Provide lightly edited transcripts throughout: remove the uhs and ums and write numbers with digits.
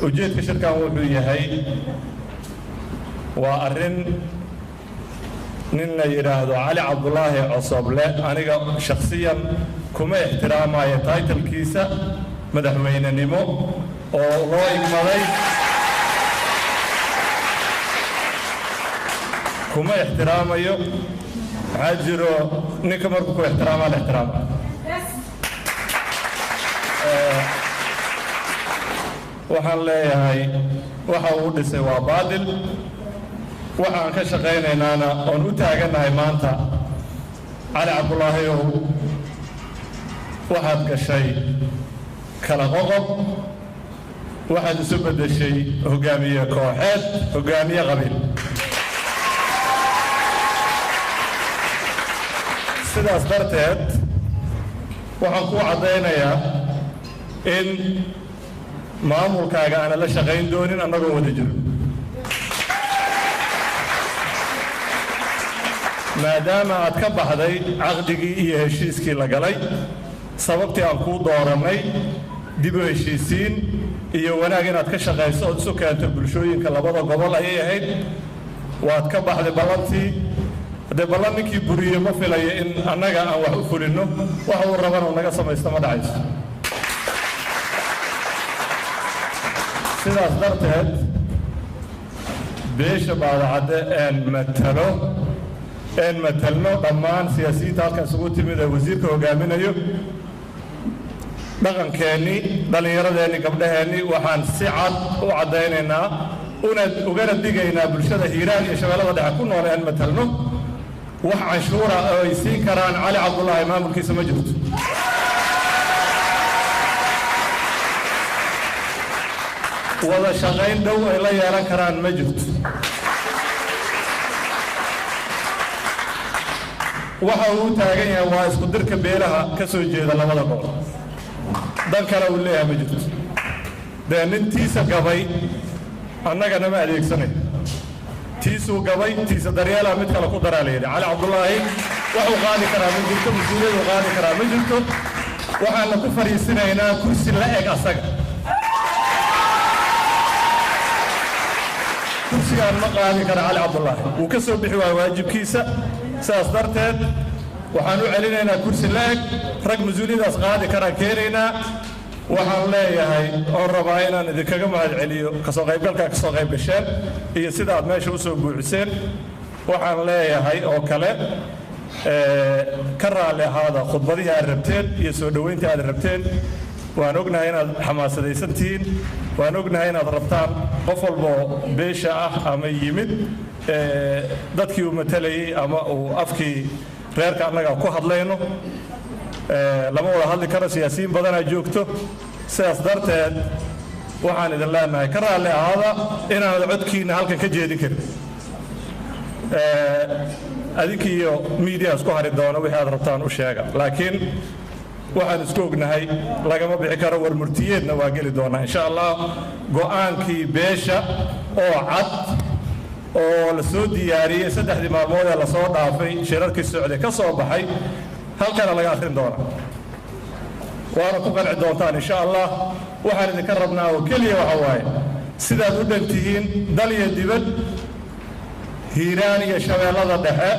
ujeedka shirkan wuxuu yahay waa arrin nin la yiraahdo Cali Cabdullaahi Cosoble aniga shakhsiyan kuma ixtiraamayo title-kiisa madaxweynenimo oo loo igmaday kuma ixtiraamayo xajiro ninka markuu ku ixtiraama la ixtiraama waxaan leeyahay waxa uu dhisay waa baadil waxaan ka shaqaynaynaa oo u taaganahay maanta Cali Cabdullaahi oo waxaad gashay kala qoqob waxaad isu bedeshay hogaamiye kooxeed hogaamiye qabiil sidaas darteed waxaan ku cadaynayaa in maamulkaaga aan la shaqayn doonin annagoo wada jiro maadaama aad ka baxday caqdigii iyo heshiiskii la galay sababtii aan kuu dooranay dib u heshiisiin iyo wanaag inaad ka shaqayso oo isu keento bulshooyinka labada gobol ayay ahayd waad ka baxday ballantii haddee ballan ninkii buriye ma filayo in annaga aan wax u fulinno waxa uu rabana naga samaysto ma dhacayso sidaas darteed beesha baadacadde een matalno dhammaan siyaasiyiinta halkan isugu timid ee wasiirka hogaaminayo dhaqankeennii dhallinyaradeenni gabdhaheenni waxaan si cad u caddaynaynaa ugana digaynaa bulshada hiiraan iyo shabeellada dhexe ku nool aan matalno wax canshuura oo ay siin karaan Cali Cabdullaahi maamulkiisa ma jirto wada shaqayn dhow ay la yeelan karaan ma jirto waxa uu taagan yahay waa isku dirka beelaha ka soo jeeda labada gobol dan kale uu leeyahay ma jirto dee nintiisa gabay annagana ma adeegsanay tiisuu gabay tiisa daryeela mid kale ku daraa layidhi Cali Cabdullaahi wuxuu qaadi karaa ma jirto mas-uuliyadu qaadi karaa ma jirto waxaana ku fariisinaynaa kursi la eg asaga kursigaan ma qaadi kara Cali Cabdullaahi wuu ka soo bixi waaya waajibkiisa sidaas darteed waxaan u celinaynaa kursi la eg rag mas-uuliyadaas qaadi karaan keenaynaa waxaan leeyahay oo rabaa inaan idinkaga mahadceliyo kasoo qaybgalka kasoo qayb gasheen iyo sida aad meesha u soo buuxiseen waxaan leeyahay oo kale ka raali ahaada khudbadihii aad rabteen iyo soo dhoweyntii aad rabteen waan ognahay inaad xamaasadaysantihiin waan ognahay inaad rabtaan qof walboo beesha ah ama yimid dadkii uu matalayay ama uu afkii reerka annaga ku hadlayno lama wada hadli karo siyaasiyiin badanaa joogto sidaas darteed waxaan idin leenahay ka raalli ahaada inaanad codkiina halkan ka jeedin karin adinkiiyo miidiya isku hari doono wixii aad rabtaan u sheega laakiin waxaan isku ognahay lagama bixi karo war murtiyeedna waa geli doonaa insha allah go'aankii beesha oo cad oo la soo diyaariyey saddexdii maalmood ee lasoo dhaafay shirarkii socday ka soo baxay halkana laga akhrin doona waana ku qanci doontaan insha allah waxaan idinka rabnaa oo keliya waxa waaye sidaad u dhan tihiin dal iyo dibad hiiraan iyo shabeellada dhexe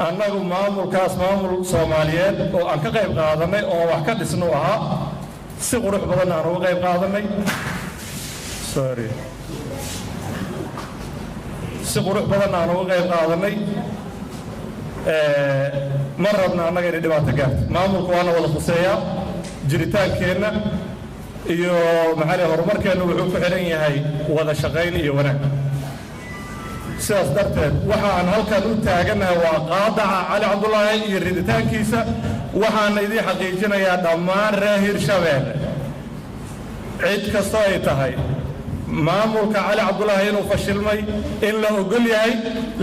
annagu maamulkaas maamul soomaaliyeed oo aan ka qayb qaadanay oo wax ka dhisnu ahaa si qurux badan aan uga qayb qaadanay si qurux badan aan uga qayb qaadanay ma rabna annaga inay dhibaato gaarto maamulku waana wada khuseeyaa jiritaankeenna iyo maxaa horumarkeenna wuxuu ku xiran yahay wada shaqayn iyo wanaag sidaas darteed waxa aan halkan u taaganahay waa qaadaca Cali Cabdullaahi iyo riditaankiisa waxaana idin xaqiijinayaa dhammaan reer Hirshabeelle cid kastoo ay tahay maamulka Cali Cabdullaahi inuu fashilmay in la ogol yahay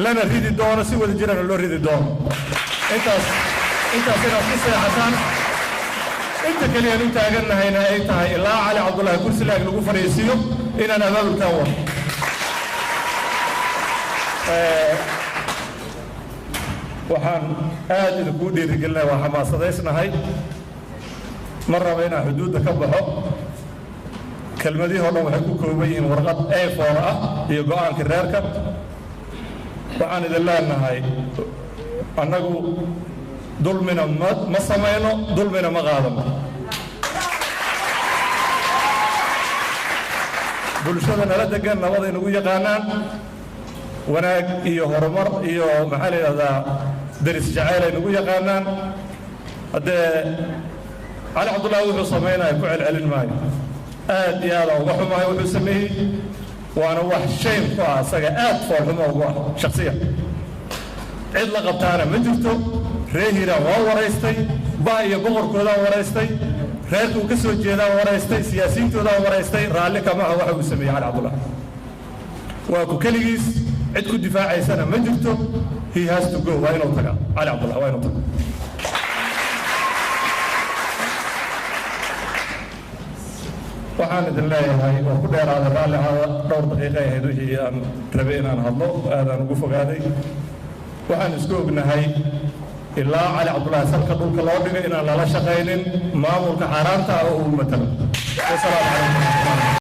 lana ridi doono si wada jirana loo ridi doono intaas inaad ku seexataan inta kaliya u taaganahayna ay tahay ilaa Cali Cabdullaahi kursi laag lagu fariisiyo inaan abaabulkan wado waxaan aad idinku dhiirigelinay waa xamaasadaysnahay ma raba inaan xuduudda ka baxo kelmadihii oo dhan waxay ku kooban yihiin warqad A4 ah iyo go'aankii reerka waxaan idin leenahay annagu dulmina ma samayno dulmina ma qaadano bulshada nala degan nabada inagu yaqaanaan wanaag iyo horumar iyo maxaa la yidhahdaa daris jacayl ay nagu yaqaanaan haddee cali cabdullaahi wuxuu samaynaya ku celcelin maayo aad iyo aad uga xumahay wuxuu sameeyey waana wax shaym ku ah asaga aad foolxumo ugu ah shaksiya cid la qabtaana ma jirto reer hiiraan waa waraystay ba iyo boqorkoodaan waraystay reerka uu ka soo jeedaan waraystay siyaasiyiintoodaan waraystay raalli kama aha waxa uu sameeyey cali cabdullaahi waa ku keligiis cid ku difaacaysana ma jirto he has to go waa inuu tagaa cali cabdullaahi waa inuu tagaa waxaan idin leeyahay waa ku dheeraada raalli dhowr daqiiqo ahayd wixii aan rabay inaan hadlo aadaan ugu fogaaday waxaan isku ognahay ilaa cali cabdullaahi salka dhulka loo dhigay inaan lala shaqaynin maamulka xaaraanta ah oo uu matalo wasalaamu calaykum